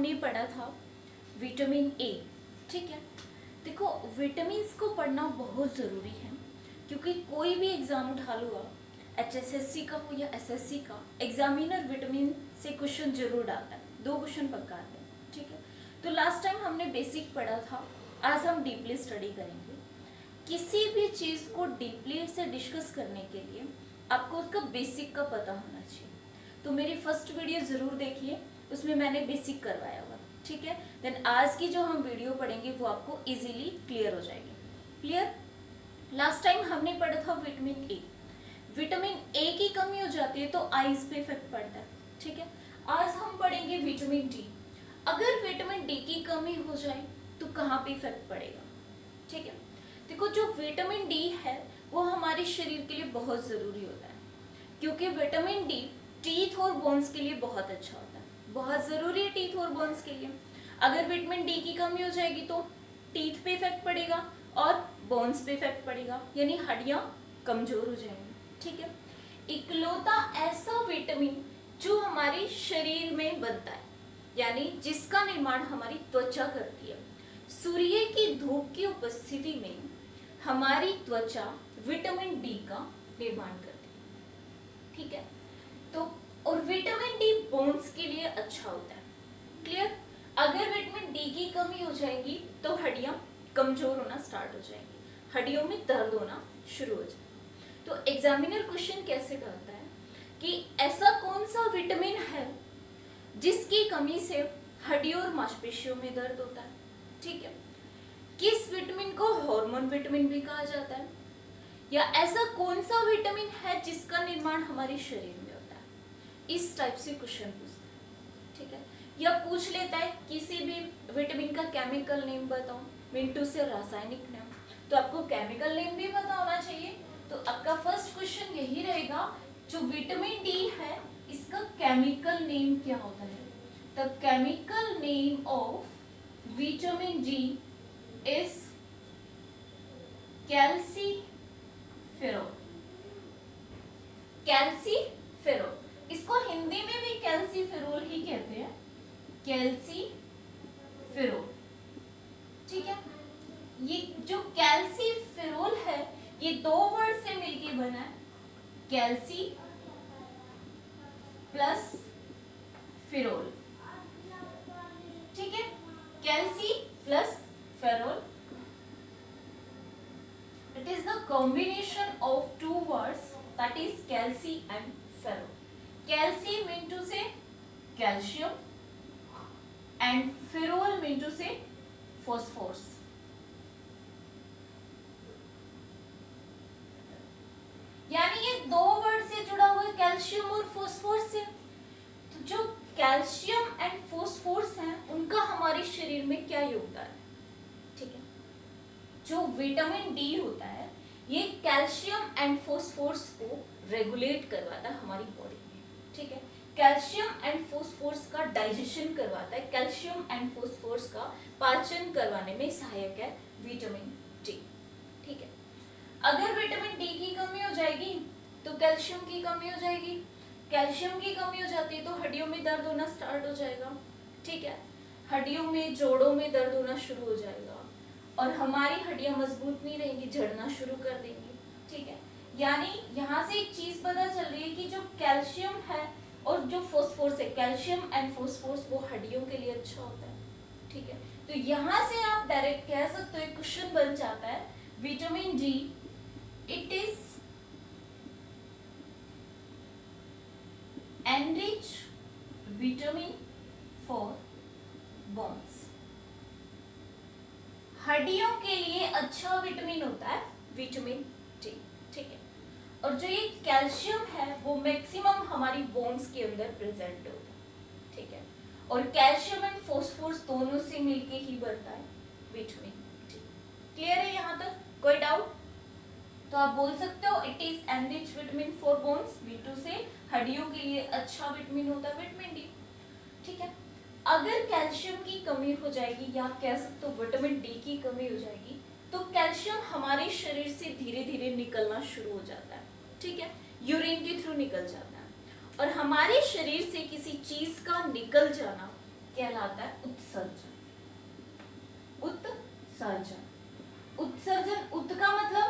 हमने पढ़ा था विटामिन ए। ठीक है, देखो विटामिन को पढ़ना बहुत ज़रूरी है क्योंकि कोई भी एग्ज़ाम उठा लो आप, HSSC का हो या SSC का, एग्जामिनर विटामिन से क्वेश्चन जरूर डालता है, 2 क्वेश्चन पक्का आते हैं। ठीक है, तो लास्ट टाइम हमने बेसिक पढ़ा था, आज हम डीपली स्टडी करेंगे। किसी भी चीज़ को डीपली से डिस्कस करने के लिए आपको उसका बेसिक का पता होना चाहिए। तो मेरी फर्स्ट वीडियो ज़रूर देखिए, उसमें मैंने बेसिक करवाया हुआ। ठीक है, देन आज की जो हम वीडियो पढ़ेंगे वो आपको इजीली क्लियर हो जाएगी। क्लियर? लास्ट टाइम हमने पढ़ा था विटामिन ए। विटामिन ए की कमी हो जाती है तो आईज पे इफेक्ट पड़ता है। ठीक है, आज हम पढ़ेंगे विटामिन डी। अगर विटामिन डी की कमी हो जाए तो कहाँ पे इफेक्ट पड़ेगा? ठीक है, देखो जो विटामिन डी है वो हमारे शरीर के लिए बहुत ज़रूरी होता है क्योंकि विटामिन डी टीथ और बोन्स के लिए बहुत अच्छा होता है, बहुत ज़रूरी है टीथ और बोन्स के लिए। अगर विटामिन डी की कमी हो जाएगी तो टीथ पे इफेक्ट पड़ेगा और बोन्स पे इफेक्ट पड़ेगा, यानी हड्डियाँ कमज़ोर हो जाएंगी। ठीक है, इकलौता ऐसा विटामिन जो हमारे शरीर में बनता है, यानी जिसका निर्माण हमारी त्वचा करती है। सूर्य की धूप की उपस्थिति में हमारी त्वचा विटामिन डी का निर्माण करती है। ठीक है, तो और विटामिन डी बोन्स के लिए अच्छा होता है। क्लियर? अगर विटामिन डी की कमी हो जाएगी तो हड्डियां कमजोर होना स्टार्ट हो जाएंगी, हड्डियों में दर्द होना शुरू हो जाएगा। तो एग्जामिनर क्वेश्चन कैसे करता है कि ऐसा कौन सा विटामिन है जिसकी कमी से हड्डियों और मांसपेशियों में दर्द होता है? ठीक है, किस विटामिन को हार्मोन विटामिन भी कहा जाता है, या ऐसा कौन सा विटामिन है जिसका निर्माण हमारे शरीर में होता है? इस टाइप से क्वेश्चन पूछता है। ठीक है, या पूछ लेता है किसी भी विटामिन का केमिकल नेम बताओ, मिनटू से रासायनिक नेम, तो आपको केमिकल नेम भी पता होना चाहिए। तो आपका फर्स्ट क्वेश्चन यही रहेगा, जो विटामिन डी है इसका केमिकल नेम क्या होता है? The chemical name of vitamin D is calciferol. Calciferol, इसको हिंदी में भी कैल्सीफेरॉल ही कहते हैं, कैल्सीफेरॉल। ठीक है, ये जो कैल्सीफेरॉल है ये 2 वर्ड से मिलकर बना है, कैल्सी प्लस फेरॉल। ठीक है, कैल्सी plus फेरॉल, it is the combination of 2 words, that is calci and ferro. Calci mean to say calcium and ferrol mean to say phosphorus. यानी ये 2 वर्ड से जुड़ा हुआ है, कैल्शियम और फोस्फोरस से। तो जो कैल्शियम एंड फोस्फोरस हैं उनका हमारे शरीर में क्या योगदान है? ठीक है, जो विटामिन डी होता है ये कैल्शियम एंड फोस्फोरस को रेगुलेट करवाता है हमारी बॉडी में। ठीक है, कैल्शियम एंड फोस्फोरस का डाइजेशन करवाता है, कैल्शियम एंड फोस्फोरस का पाचन करवाने में सहायक है विटामिन डी। ठीक है, अगर विटामिन डी की कमी हो जाएगी तो कैल्शियम की कमी हो जाएगी, कैल्शियम की कमी हो जाती है तो हड्डियों में दर्द होना स्टार्ट हो जाएगा। ठीक है, हड्डियों में जोड़ों में दर्द होना शुरू हो जाएगा और हमारी हड्डियां मजबूत नहीं रहेंगी, झड़ना शुरू कर देंगी। ठीक है, यानी यहाँ से एक चीज पता चल रही है कि जो कैल्शियम है और जो फोस्फोरस है, कैल्शियम एंड फोस्फोरस, वो हड्डियों के लिए अच्छा होता है। ठीक है, तो यहाँ से आप डायरेक्ट कह सकते हो, एक क्वेश्चन बन जाता है, vitamin D it is enriched vitamin for bones। हड्डियों के लिए अच्छा विटामिन होता है विटामिन डी। ठीक है, और जो ये कैल्शियम है वो मैक्सिमम हमारी बोन्स के अंदर प्रेजेंट होता है। ठीक है, और कैल्शियम एंड फोस्फोरस दोनों से मिलके ही बनता है विटामिन डी। क्लियर है यहाँ तक? कोई डाउट? तो आप बोल सकते हो it is enrich vitamin for bones, V2 से हड्डियों के लिए अच्छा विटामिन होता है विटामिन डी। ठीक है, अगर कैल्शियम की कमी हो जाएगी या कह सकते हो विटामिन डी की कमी हो जाएगी तो कैल्शियम हमारे शरीर से धीरे धीरे निकलना शुरू हो जाता है। ठीक है, यूरिन के थ्रू निकल जाता है, और हमारे शरीर से किसी चीज का निकल जाना कहलाता है उत्सर्जन। उत्सर्जन, उत्सर्जन, उत का मतलब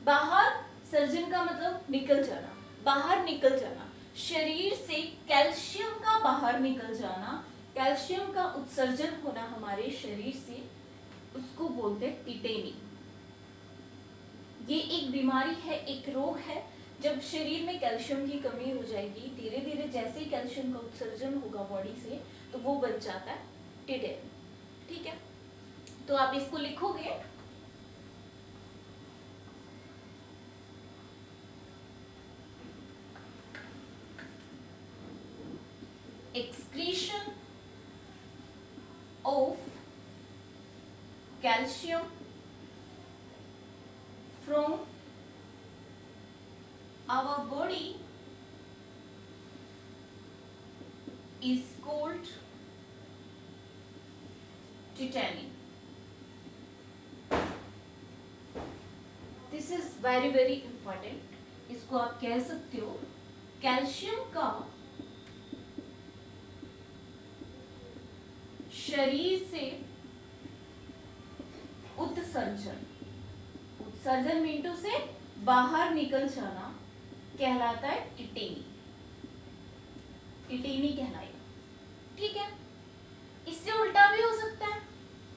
बाहर, सर्जन का मतलब निकल जाना, बाहर निकल जाना। शरीर से कैल्शियम का बाहर निकल जाना, कैल्शियम का उत्सर्जन होना हमारे शरीर से, उसको बोलते हैं टिटेनी। ये एक बीमारी है, एक रोग है। जब शरीर में कैल्शियम की कमी हो जाएगी, धीरे धीरे जैसे ही कैल्शियम का उत्सर्जन होगा बॉडी से, तो वो बन जाता है टिटेनी। ठीक है, तो आप इसको लिखोगे, excretion of calcium from our body is called tetany. This is very very important. इसको आप कह सकते हो कैल्शियम का शरीर से उत्सर्जन, उत्सर्जन मीन से बाहर निकल जाना कहलाता है टिटेनी। टिटेनी कहलाएगा। ठीक है, इससे उल्टा भी हो सकता है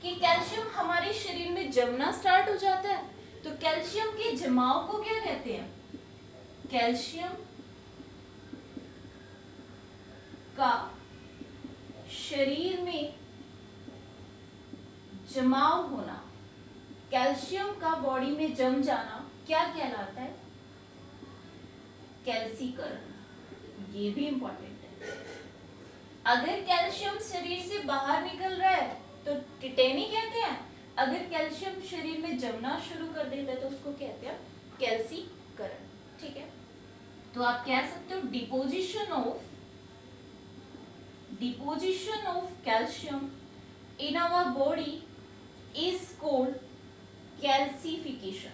कि कैल्शियम हमारे शरीर में जमना स्टार्ट हो जाता है, तो कैल्शियम के जमाव को क्या कहते हैं? कैल्शियम का शरीर में जमाव होना, कैल्शियम का बॉडी में जम जाना क्या कहलाता है? कैल्सीकरण। ये भी इंपॉर्टेंट है। अगर कैल्शियम शरीर से बाहर निकल रहा है तो टिटेनी कहते हैं, अगर कैल्शियम शरीर में जमना शुरू कर देता है तो उसको कहते हैं कैल्सीकरण। ठीक है, तो आप कह सकते हो deposition of calcium in our body is called calcification.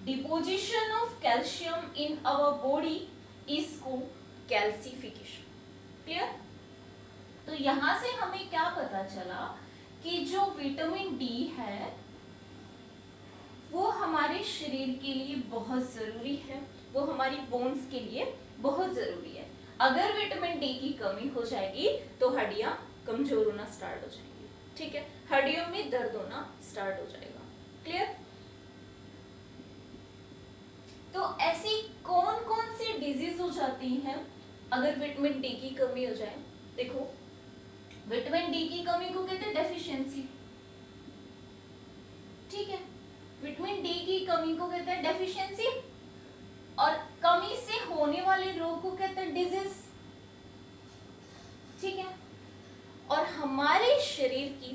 Deposition of calcium in our body is called calcification. Clear? तो यहाँ से हमें क्या पता चला कि जो विटामिन डी है वो हमारे शरीर के लिए बहुत जरूरी है, वो हमारी बोन्स के लिए बहुत जरूरी है। अगर विटामिन डी की कमी हो जाएगी तो हड्डियां कमजोर होना स्टार्ट हो जाएंगी। ठीक है, हड्डियों में दर्द होना स्टार्ट हो जाएगा। क्लियर? तो ऐसी कौन कौन सी डिजीज हो जाती हैं अगर विटामिन डी की कमी हो जाए? देखो, विटामिन डी की कमी को कहते हैं डेफिशिएंसी। ठीक है, विटामिन डी की कमी को कहते हैं डेफिशिएंसी, और कमी से होने वाले रोग को कहते हैं डिजीज। ठीक है, और हमारे शरीर की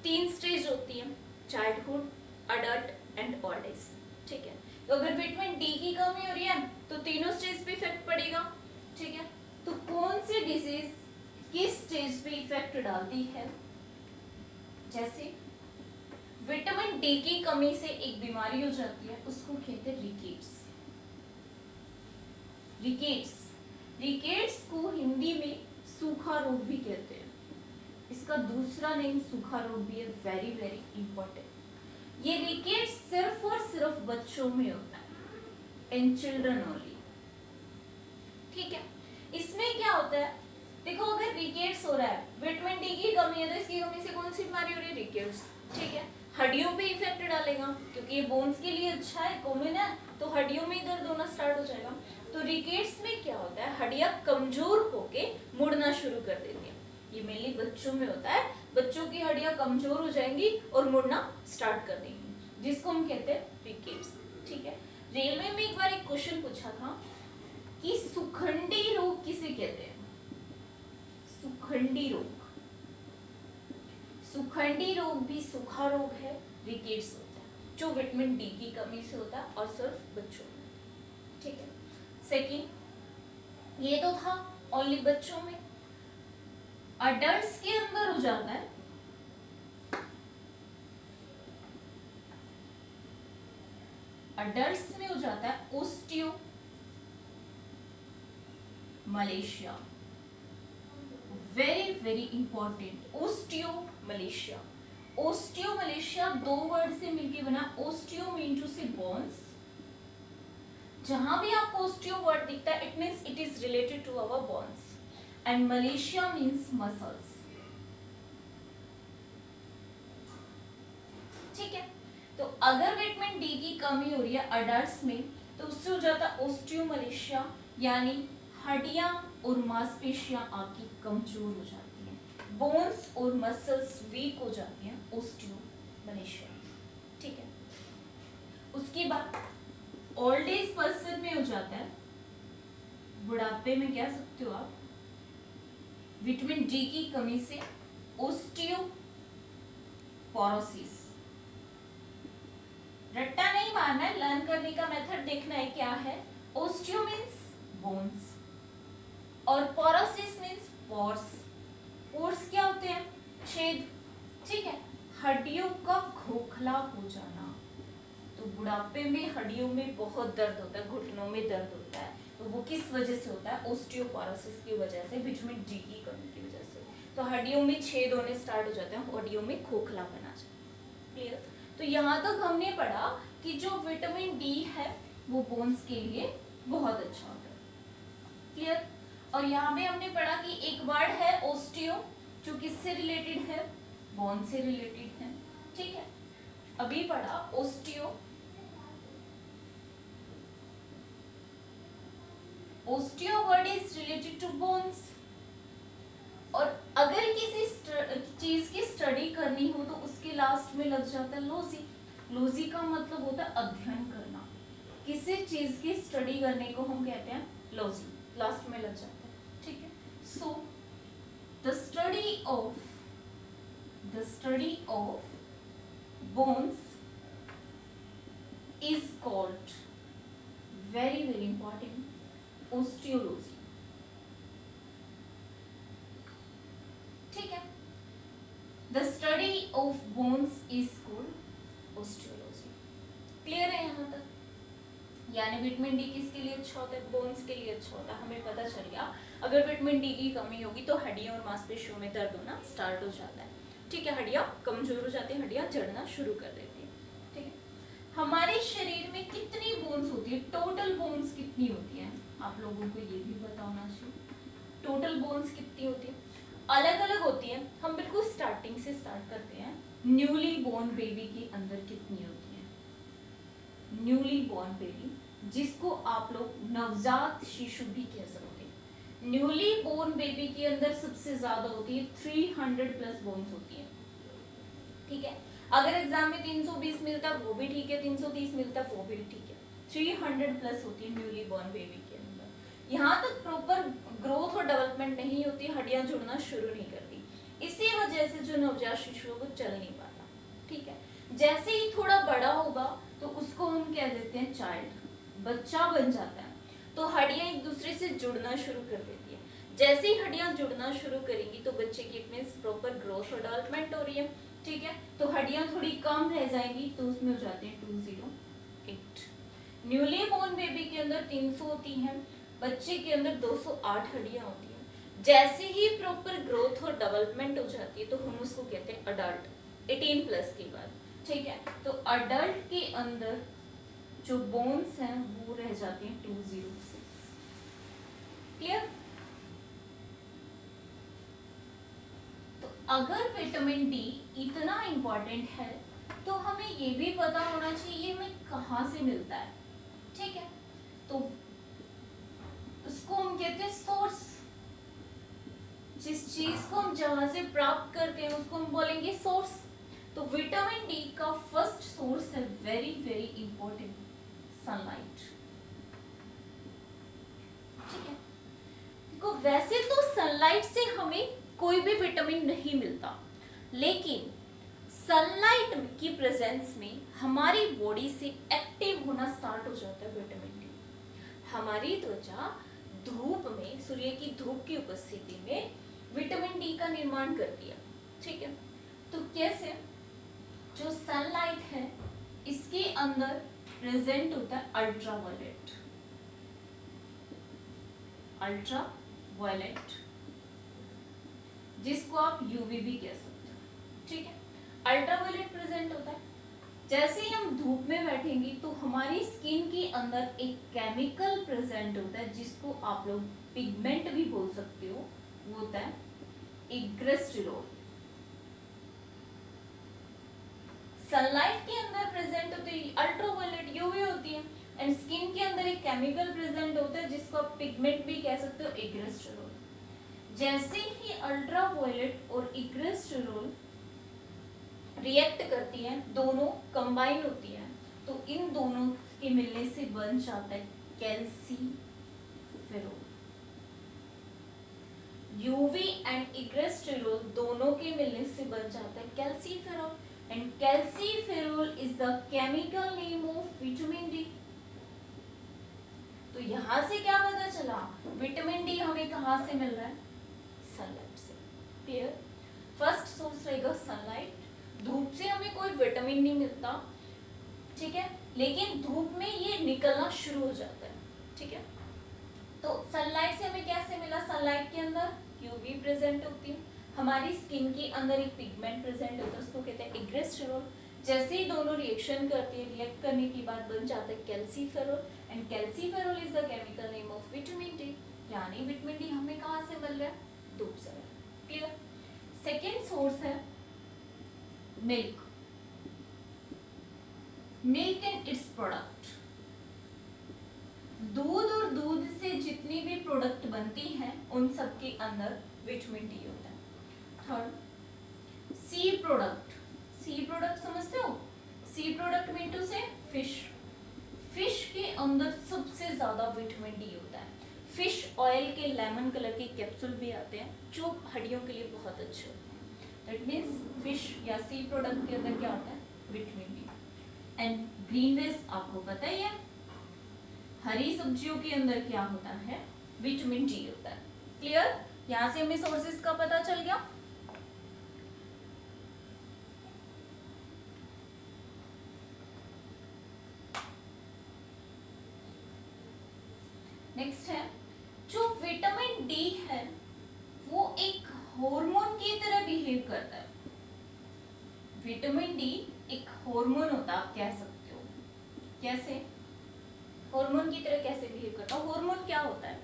3 स्टेज होती है, childhood, adult and old age. ठीक है, तो अगर विटामिन डी की कमी हो रही है तो तीनों स्टेज पे इफेक्ट पड़ेगा। ठीक है, तो कौन सी डिजीज किस स्टेज पे इफेक्ट डालती है? जैसे विटामिन डी की कमी से एक बीमारी हो जाती है, उसको कहते हैं रिकेट्स। रिकेट्स को हिंदी में सूखा रोग भी कहते हैं। इसका दूसरा नेम सूखा रोग भी है, वेरी वेरी इंपॉर्टेंट। ये रिकेट्स सिर्फ और सिर्फ बच्चों में होता है, इन चिल्ड्रन ओनली। ठीक है, इसमें क्या होता है? देखो, अगर रिकेट्स हो रहा है, विटामिन डी की कमी है, तो इसकी कमी से कौन सी बीमारी हो रही है? रिकेट्स। ठीक है, हड्डियों पे इफेक्ट डालेगा क्योंकि ये बोन्स के लिए अच्छा है, कॉमन है, तो हड्डियों में दर्द होना स्टार्ट हो जाएगा। तो रिकेट्स में क्या होता है? हड्डियां कमजोर होके मुड़ना शुरू कर देती हैं। ये मेनली बच्चों में होता है, बच्चों की हड्डियां कमजोर हो जाएंगी और मुड़ना स्टार्ट कर देंगी, जिसको हम कहते हैं रिकेट्स। ठीक है, रेलवे में एक बार एक क्वेश्चन पूछा था कि सुखंडी रोग किसे कहते हैं? सुखंडी रोग। सुखंडी रोग भी सूखा रोग है, रिकेट्स होता है, जो विटामिन डी की कमी से होता है और सिर्फ बच्चों में। ठीक है, सेकंड, ये तो था ओनली बच्चों में। अडल्ट्स के अंदर हो जाता है, अडल्ट्स में हो जाता है osteomalacia. Very important, osteomalacia. Osteomalacia दो वर्ड से मिलकर बना, osteo mean to say bones. जहां भी आपको ओस्टियो वर्ड दिखता है it means it is related to our bones, and malacia means muscles. ठीक है, तो अगर विटामिन डी की कमी हो रही है अडल्ट्स में तो उससे हो जाता है ओस्टियोमलेशिया, यानी हड्डियां और मांसपेशियां आपकी कमजोर हो जाती हैं, बोन्स और मसल्स वीक हो जाती हैं, ओस्टियोमलेशिया। ठीक है, उसके बाद ओल्ड एज पर्सन में हो जाता है, बुढ़ापे में कह सकते हो आप, विटामिन डी की कमी से ओस्टियोपोरोसिस। रट्टा नहीं मारना है, लर्न करने का मेथड देखना है क्या है। ओस्टियो मीन्स बोन्स और पोरोसिस मीन्स पोर्स। पोर्स क्या होते हैं? छेद। ठीक है, हड्डियों का खोखला हो जाना। तो बुढ़ापे में हड्डियों में बहुत दर्द होता है, घुटनों में दर्द होता है, तो वो किस वजह से होता है? ओस्टियोपोरोसिस की वजह से, विटामिन डी की कमी की वजह से। तो हड्डियों में छेद होने स्टार्ट हो जाते हैं, हड्डियों में खोखला बना जाता है। क्लियर? तो यहाँ तक हमने पढ़ा कि जो विटामिन डी है वो बोन्स के लिए बहुत अच्छा होता है। क्लियर? और यहाँ पे हमने पढ़ा कि एक वर्ड है ओस्टियो, जो किससे रिलेटेड है? बोन से रिलेटेड है। ठीक है, अभी पढ़ा osteo, osteo word is related to bones. और अगर किसी चीज की स्टडी करनी हो तो उसके लास्ट में लग जाता है लॉजी। लॉजी का मतलब होता है अध्ययन करना। किसी चीज की स्टडी करने को हम कहते हैं लॉजी, लास्ट में लग जाता है। ठीक है, so the study of bones is called, very very important, osteology. ठीक है, the study of bones is called osteology. Clear है यहाँ तक? यानी विटामिन डी किसके लिए अच्छा होता है? बोन्स के लिए अच्छा होता है। हमें पता चल गया अगर विटामिन डी की कमी होगी तो हड्डियों और मांसपेशियों में दर्द होना स्टार्ट हो जाता है। ठीक है, हड्डियां कमजोर हो जाती हैं, हड्डियां जड़ना शुरू कर देती हैं। ठीक है, हमारे शरीर में कितनी बोन्स होती है? टोटल बोन्स कितनी होती है? आप लोगों को ये भी पता होना चाहिए। टोटल बोन्स कितनी होती है? अलग अलग होती है। हम बिल्कुल स्टार्टिंग से स्टार्ट करते हैं। न्यूली बोर्न बेबी के अंदर कितनी होती है? न्यूली बोर्न बेबी, जिसको आप लोग नवजात शिशु भी कह सकते हैं, न्यूली बोर्न बेबी के अंदर सबसे ज्यादा होती है 300 प्लस बोन्स होती है। ठीक है, अगर एग्जाम में 320 मिलता है वो भी ठीक है, 330 मिलता है वो भी ठीक है, 300 प्लस होती है न्यूली बोर्न बेबी के अंदर। यहाँ तक प्रॉपर ग्रोथ और डेवलपमेंट नहीं होती, हड्डियां जुड़ना शुरू नहीं करती, इसी वजह से जो नवजात शिशु है वो चल नहीं पाता। ठीक है, जैसे ही थोड़ा बड़ा होगा तो उसको हम कह देते हैं चाइल्ड, बच्चा बन जाता है, तो हड्डियां एक दूसरे से जुड़ना शुरू कर देती है। जैसे ही हड्डियां जुड़ना शुरू करेंगी तो बच्चे की इट मींस प्रॉपर ग्रोथ और डेवलपमेंट हो रही है। ठीक है, तो हड्डियां थोड़ी कम रह जाएंगी तो उसमें हो जाते हैं 208। न्यूली बोर्न बेबी के अंदर 300 होती हैं, बच्चे के अंदर 208 हड्डियां होती हैं। जैसे ही प्रॉपर ग्रोथ और डेवलपमेंट हो जाती है तो हम उसको कहते हैं अडल्ट, 18 प्लस के बाद। ठीक है, तो अडल्ट के अंदर जो बोन्स हैं वो रह जाती हैं 206। क्लियर? तो अगर विटामिन डी इतना इंपॉर्टेंट है तो हमें ये भी पता होना चाहिए हमें कहाँ से मिलता है। ठीक है, तो उसको हम कहते हैं सोर्स। जिस चीज को हम जहां से प्राप्त करते हैं उसको हम बोलेंगे सोर्स। तो विटामिन डी का फर्स्ट सोर्स है वेरी वेरी इंपॉर्टेंट, सनलाइट। ठीक है, देखो वैसे तो सनलाइट से हमें कोई भी विटामिन नहीं मिलता, लेकिन सनलाइट की प्रेजेंस में हमारी बॉडी से एक्टिव होना स्टार्ट हो जाता है विटामिन डी। हमारी त्वचा धूप में, सूर्य की धूप की उपस्थिति में विटामिन डी का निर्माण करती है। ठीक है, तो कैसे? जो सनलाइट है इसके अंदर प्रेजेंट होता है अल्ट्रावायलेट। अल्ट्रावायलेट जिसको आप यूवी भी कह सकते हो, ठीक है। अल्ट्रावायलेट प्रेजेंट होता है जैसे ही हम धूप में बैठेंगे तो हमारी स्किन के अंदर एक केमिकल प्रेजेंट होता है जिसको आप लोग पिगमेंट भी बोल सकते हो, वो होता है इग्रेस्टिरोल। सनलाइट के अंदर प्रेजेंट होती है अल्ट्रावायलेट यूवी होती है, एंड स्किन के अंदर एक केमिकल प्रेजेंट होता है जिसको आप पिगमेंट भी कह सकते हो, इग्रेस्टिरोल। जैसे ही अल्ट्रावायलेट और इग्रेस्टिरोल रिएक्ट करती है, दोनों कंबाइन होती है, तो इन दोनों के मिलने से बन जाता है कैल्सीफेरोल। यूवी एंड इग्रेस्टिरोल दोनों के मिलने से बन जाता है calciferol, and calciferol is the chemical name of vitamin D. तो यहां से क्या पता चला, विटामिन डी हमें कहां से मिल रहा है, सनलाइट से। क्लियर? फर्स्ट सोर्स रहेगा सनलाइट। धूप से हमें कोई विटामिन नहीं मिलता, ठीक है, लेकिन धूप में ये निकलना शुरू हो जाता है, ठीक है। तो सनलाइट से हमें कैसे मिला, सनलाइट के अंदर यूवी प्रेजेंट होती है, हमारी स्किन के अंदर एक पिगमेंट प्रेजेंट होता है, उसको कहते हैं इग्रेस्टिरोल। जैसे ही दोनों रिएक्शन करते हैं, रिएक्ट करने के बाद बन जाता है calciferol, and calciferol is the chemical name of vitamin D. यानी विटामिन डी हमें कहाँ से मिल रहा है, धूप से मिल रहा है। क्लियर? सेकेंड सोर्स है milk. Milk and it's product, दूध और दूध से जितनी भी प्रोडक्ट बनती हैं उन सब के अंदर विटामिन डी होता है। थर्ड, सी प्रोडक्ट। सी प्रोडक्ट समझते हो, सी प्रोडक्ट मीन टू से फिश। फिश के अंदर सबसे ज्यादा विटामिन डी होता है। फिश ऑयल के लेमन कलर के कैप्सूल भी आते हैं जो हड्डियों के लिए बहुत अच्छे होते हैं। दैट मीन्स फिश या सी प्रोडक्ट के अंदर क्या होता है, vitamin D. And green veg आपको पता ही है, हरी सब्जियों के अंदर क्या होता है, विटामिन डी होता है। क्लियर? यहां से हमें सोर्सेस का पता चल गया। नेक्स्ट है, जो विटामिन डी है वो एक हार्मोन की तरह बिहेव करता है। विटामिन डी एक हार्मोन होता है, आप कह सकते हो। कैसे? हार्मोन की तरह कैसे बिहेव करता है? हार्मोन क्या होता है,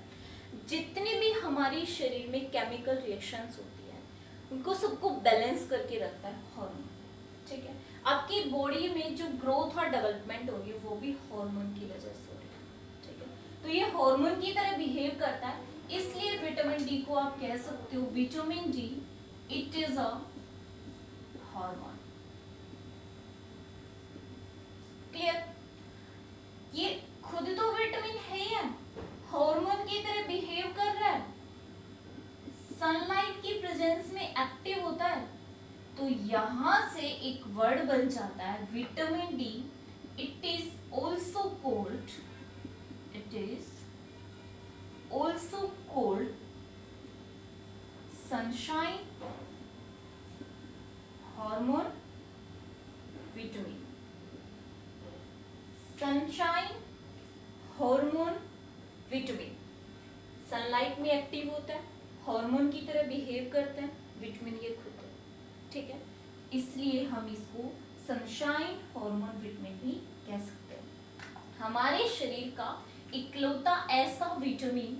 जितने भी हमारे शरीर में केमिकल रिएक्शंस होती है उनको सबको बैलेंस करके रखता है हार्मोन, ठीक है। आपकी बॉडी में जो ग्रोथ और डेवलपमेंट हो रही है वो भी हार्मोन की वजह से हो रही है, ठीक है। तो ये हार्मोन की तरह बिहेव करता है, इसलिए विटामिन डी को आप कह सकते हो vitamin D it is a hormone. Clear? ये खुद तो विटामिन है या हार्मोन की तरह बिहेव कर रहा है, सनलाइट की प्रेजेंस में एक्टिव होता है, तो यहां से एक वर्ड बन जाता है vitamin D. It is also called, it is also called sunshine hormone vitamin. Sunshine hormone vitamin sunlight में एक्टिव होता है, हार्मोन की तरह बिहेव करता है, विटामिन ये खुद है, ठीक है। इसलिए हम इसको सनशाइन हार्मोन विटामिन भी कह सकते हैं। हमारे शरीर का इकलौता ऐसा विटामिन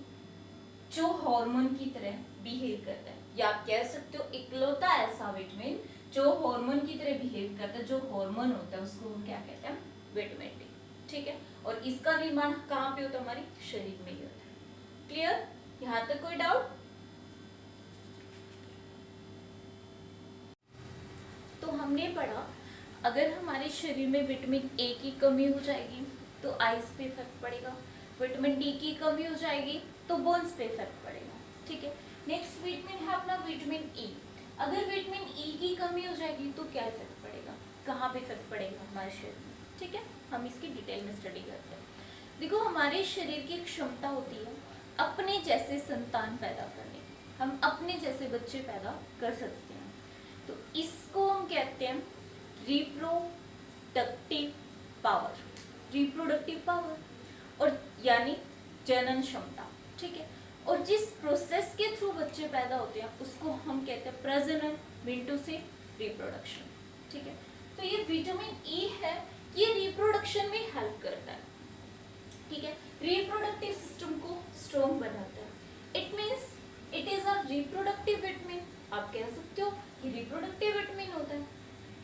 जो हार्मोन की तरह बिहेव करता है, या आप कह सकते हो इकलौता ऐसा विटामिन जो हार्मोन की तरह बिहेव करता है, जो हार्मोन होता है उसको हम क्या कहते हैं, विटामिन डी, ठीक है। और इसका निर्माण कहाँ पे होता है, हमारे शरीर में ही होता है। क्लियर? यहां तक कोई डाउट? तो हमने पढ़ा अगर हमारे शरीर में विटामिन ए की कमी हो जाएगी तो आईज पे इफेक्ट पड़ेगा, विटामिन डी की कमी हो जाएगी तो बोन्स पे इफेक्ट पड़ेगा, ठीक है। नेक्स्ट विटामिन है अपना विटामिन ई। अगर विटामिन ई की कमी हो जाएगी तो क्या इफेक्ट पड़ेगा, कहाँ पे इफेक्ट पड़ेगा हमारे शरीर में, ठीक है। हम इसकी डिटेल में स्टडी करते हैं। देखो, हमारे शरीर की एक क्षमता होती है अपने जैसे संतान पैदा करने, हम अपने जैसे बच्चे पैदा कर सकते हैं, तो इसको हम कहते हैं रिप्रोडक्टिव पावर। रिप्रोडक्टिव पावर और यानी जनन क्षमता, ठीक है। और जिस प्रोसेस के थ्रू बच्चे पैदा होते हैं उसको हम कहते हैं प्रजनन, मिनटू से रिप्रोडक्शन। ठीक है, तो ये विटामिन ई है, ये रिप्रोडक्शन में हेल्प करता है। ठीक है, रिप्रोडक्टिव सिस्टम को स्ट्रॉन्ग बनाता है। It means it is a reproductive vitamin. आप कह सकते हो कि रिप्रोडक्टिव विटामिन होता है।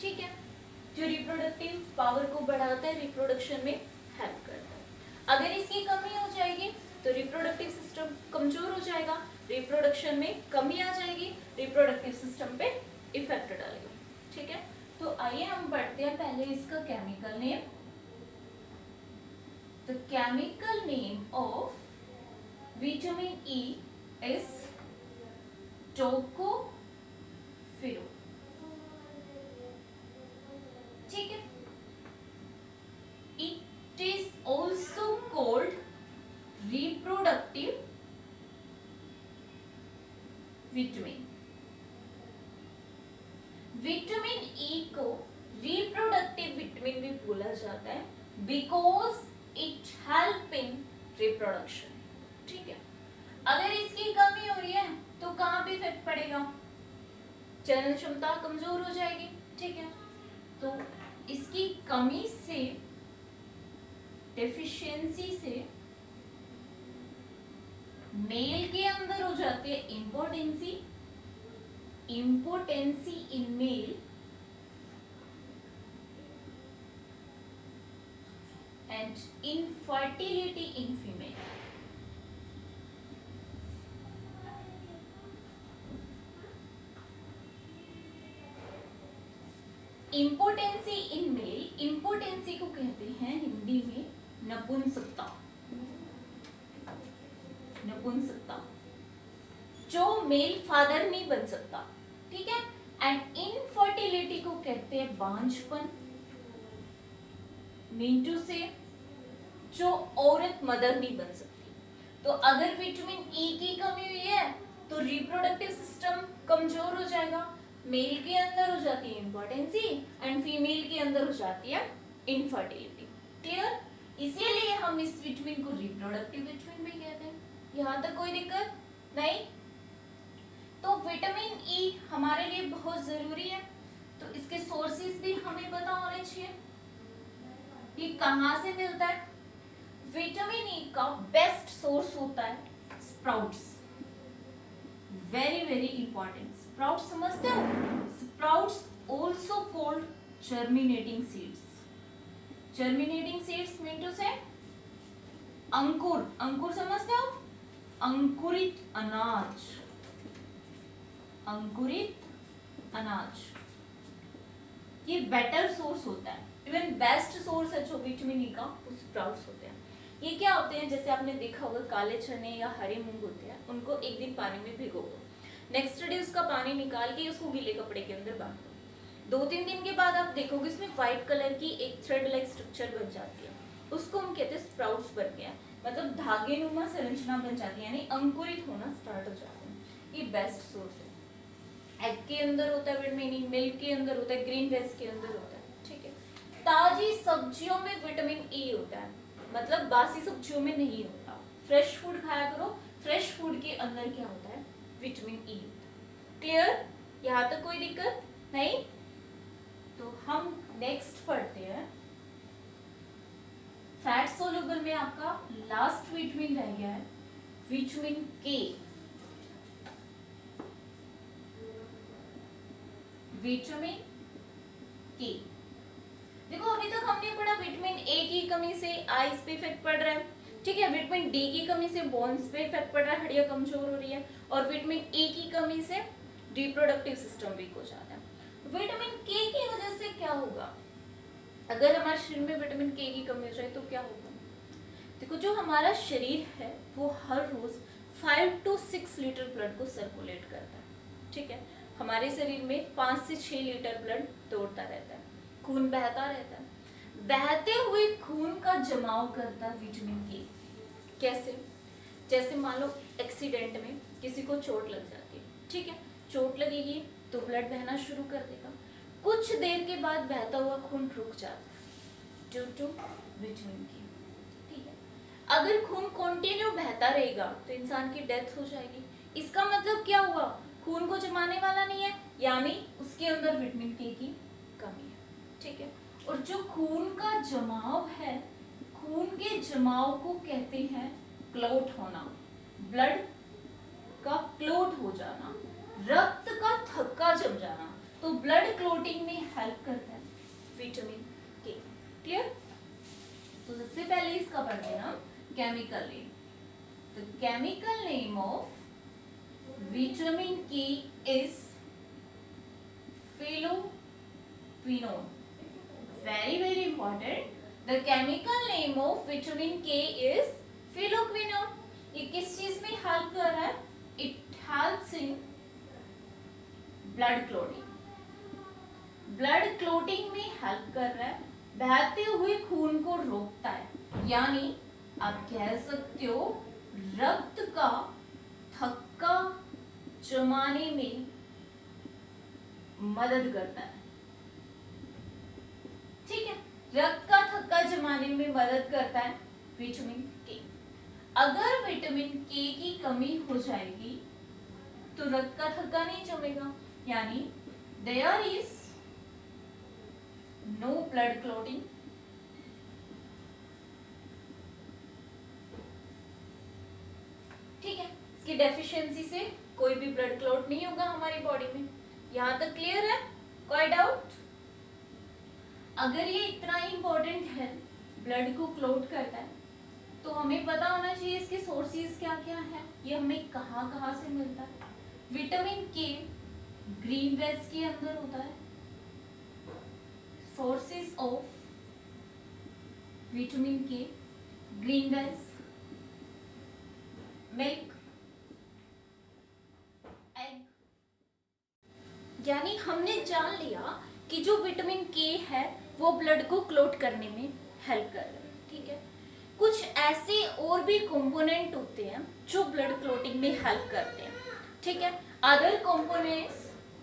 ठीक है, जो रिप्रोडक्टिव पावर को बढ़ाता है, रिप्रोडक्शन में हेल्प करता है। अगर इसकी कमी हो जाएगी तो रिप्रोडक्टिव सिस्टम कमजोर हो जाएगा, रिप्रोडक्शन में कमी आ जाएगी, रिप्रोडक्टिव सिस्टम पे इफेक्ट डालेगा। ठीक है, तो आइए हम पढ़ते हैं पहले इसका chemical name. The chemical name of vitamin E is tocopherol. ठीक है, it is also called reproductive vitamin. Vitamin E को रिप्रोडक्टिव विटामिन भी बोला जाता है because it help in reproduction. ठीक है, अगर इसकी कमी हो रही है तो कहाँ पे इफेक्ट पड़ेगा? जनन क्षमता कमजोर हो जाएगी। ठीक है, तो इसकी कमी से, डेफिशिएंसी से मेल के अंदर हो जाती है impotency, impotency in male and infertility in female. Impotency in male, impotency को कहते हैं हिंदी में नपुंसकता। नपुंसकता, जो मेल फादर नहीं बन सकता। ठीक है, एंड इनफर्टिलिटी को कहते हैं बांझपन, मीन से जो औरत मदर नहीं बन सकती। तो अगर विटामिन ई की कमी हुई है तो रिप्रोडक्टिव सिस्टम कमजोर हो जाएगा, मेल के अंदर हो जाती है इम्पोर्टेंसी एंड फीमेल के अंदर हो जाती है इनफर्टिलिटी। क्लियर? इसीलिए हम इस विटामिन को रिप्रोडक्टिव विटामिन भी कहते हैं। यहाँ तक कोई दिक्कत नहीं? तो विटामिन ई हमारे लिए बहुत जरूरी है, तो इसके सोर्सेज भी हमें पता होने चाहिए। ये कहाँ से मिलता है? विटामिन ई का बेस्ट सोर्स होता है sprouts. Very very important, sprouts समझते हो? Sprouts also called germinating seeds. Germinating seeds mean to say अंकुर, अंकुर समझते हो? अंकुरित अनाज, अंकुरित अनाज, ये बेटर सोर्स होता है, इवन बेस्ट सोर्स है जो विटामिन ई का, वो स्प्राउट्स होते हैं। ये क्या होते हैं? जैसे आपने देखा होगा काले चने या हरे मूंग होते हैं, उनको एक दिन पानी में भिगो दो, नेक्स्ट डे उसका पानी निकाल के उसको गीले कपड़े के अंदर बांध दो। 2-3 दिन के बाद आप देखोगे इसमें व्हाइट कलर की एक थ्रेड लाइक स्ट्रक्चर बन जाती है, उसको हम कहते हैं स्प्राउट्स बन गया, मतलब धागे नुमा संरचना बन जाती है, यानी अंकुरित होना स्टार्ट हो जाते हैं। ये बेस्ट सोर्स है। एग के अंदर होता है विटामिन ई, मिल्क के अंदर होता है, ग्रीन वेज के अंदर होता है। ठीक है, ताजी सब्जियों में विटामिन ई होता है, मतलब बासी सब्जियों में नहीं होता। फ्रेश फूड खाया करो, फ्रेश फूड के अंदर क्या होता है? विटामिन ई होता है। क्लियर? यहाँ तक कोई दिक्कत नहीं? तो हम नेक्स्ट पढ़ते हैं फैट सोल्यूबल में आपका लास्ट विटामिन रह गया है विटामिन के। विटामिन के, देखो अभी तक हमने पढ़ा विटामिन ए की कमी से आईज पे इफेक्ट पड़ रहा है। ठीक है, विटामिन डी की कमी से बोन्स पे इफेक्ट पड़ रहा है, हड्डियां कमजोर हो रही है, और विटामिन ए की कमी से रिप्रोडक्टिव सिस्टम वीक हो जाता है। विटामिन के की वजह से क्या होगा? अगर हमारे शरीर में विटामिन के की कमी हो जाए तो क्या होगा? देखो, जो हमारा शरीर है वो हर रोज 5 to 6 लीटर ब्लड को सर्कुलेट करता है। ठीक है, हमारे शरीर में 5 से 6 लीटर ब्लड दौड़ता रहता है, खून बहता रहता है। बहते हुए खून का जमाव करता है विटामिन के। कैसे? जैसे मान लो एक्सीडेंट में किसी को चोट लग जाती है, ठीक है, चोट लगेगी तो ब्लड बहना शुरू कर देगा, कुछ देर के बाद बहता हुआ खून रुक जाता है ड्यू टू विटामिन के। ठीक है, अगर खून कंटिन्यू बहता रहेगा तो इंसान की डेथ हो जाएगी। इसका मतलब क्या हुआ, खून को जमाने वाला नहीं है, यानी उसके अंदर विटामिन के की कमी है। ठीक है, और जो खून का जमाव है, खून के जमाव को कहते हैं क्लॉट होना, ब्लड का क्लॉट हो जाना, रक्त का थक्का जम जाना। तो ब्लड क्लॉटिंग में हेल्प करता है विटामिन के। क्लियर? तो सबसे पहले इसका पढ़ते हैं हम केमिकल नेम। तो केमिकल नेम ऑफ विटामिन के is phylloquinone. Very very important, the chemical name of vitamin के इज फिलोक्विनोन। ये किस चीज में हेल्प कर रहा है? It helps in blood clotting. Blood clotting में हेल्प कर रहा है, बहते हुए खून को रोकता है, यानी आप कह सकते हो रक्त का थक्का जमाने में मदद करता है। ठीक है, रक्त का थक्का जमाने में मदद करता है विटामिन के। अगर विटामिन के की कमी हो जाएगी तो रक्त का थक्का नहीं जमेगा, यानी there is no blood clotting. ठीक है, इसकी डेफिशिएंसी से कोई भी ब्लड क्लॉट नहीं होगा हमारी बॉडी में। यहां तक क्लियर है? कोई डाउट? अगर ये इतना ही इंपॉर्टेंट है, ब्लड को क्लॉट करता है, तो हमें पता होना चाहिए इसके सोर्सेज क्या क्या है, ये हमें कहाँ कहाँ से मिलता है। विटामिन के ग्रीन वेज के अंदर होता है। सोर्सेज ऑफ विटामिन के, ग्रीन वेज, मिल्क, एग। यानी हमने जान लिया कि जो विटामिन के है वो ब्लड को क्लॉट करने में हेल्प कर रहा है। ठीक है, कुछ ऐसे और भी कंपोनेंट होते हैं जो ब्लड क्लॉटिंग में हेल्प करते हैं। ठीक है, other components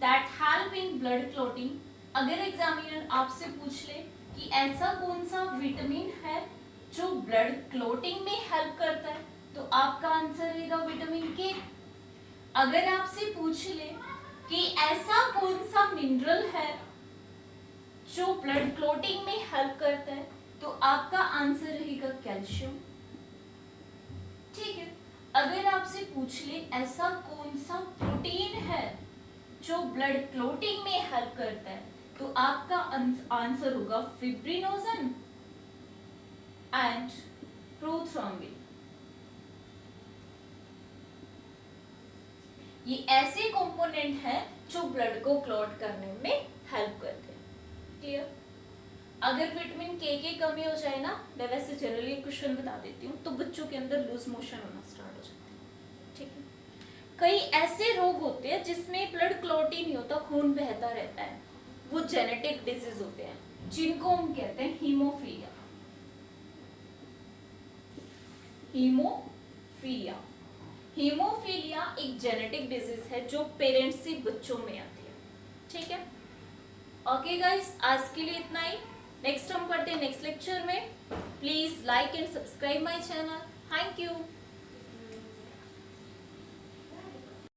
that help in blood clotting. अगर एग्जामिनर आपसे पूछ ले कि ऐसा कौन सा विटामिन है जो ब्लड क्लॉटिंग में हेल्प करता है, तो आपका आंसर रहेगा विटामिन के। अगर आपसे पूछ ले कि ऐसा कौन सा मिनरल है जो ब्लड क्लॉटिंग में हेल्प करता है, तो आपका आंसर रहेगा कैल्शियम। ठीक है, अगर आपसे पूछ ले ऐसा कौन सा प्रोटीन है जो ब्लड क्लॉटिंग में हेल्प करता है, तो आपका आंसर होगा फिब्रिनोजन एंड प्रोथ्रोम्बिन। ये ऐसे कंपोनेंट हैं जो ब्लड को क्लॉट करने में हेल्प करते हैं। क्लियर? अगर विटामिन के कमी हो जाए ना, मैं वैसे जनरली क्वेश्चन बता देती हूँ, तो बच्चों के अंदर लूज मोशन होना स्टार्ट हो जाता है। ठीक है, कई ऐसे रोग होते हैं जिसमें ब्लड क्लॉट ही नहीं होता, खून बहता रहता है, वो जेनेटिक डिजीज होते हैं, जिनको हम कहते हैं हीमोफीलिया। हीमोफीलिया हीमोफीलिया एक जेनेटिक डिजीज है जो पेरेंट्स से बच्चों में आती है। ठीक है, ओके गाइस, आज के लिए इतना ही। नेक्स्ट हम पढ़ते हैं नेक्स्ट लेक्चर में। Please like and subscribe my channel. Thank you.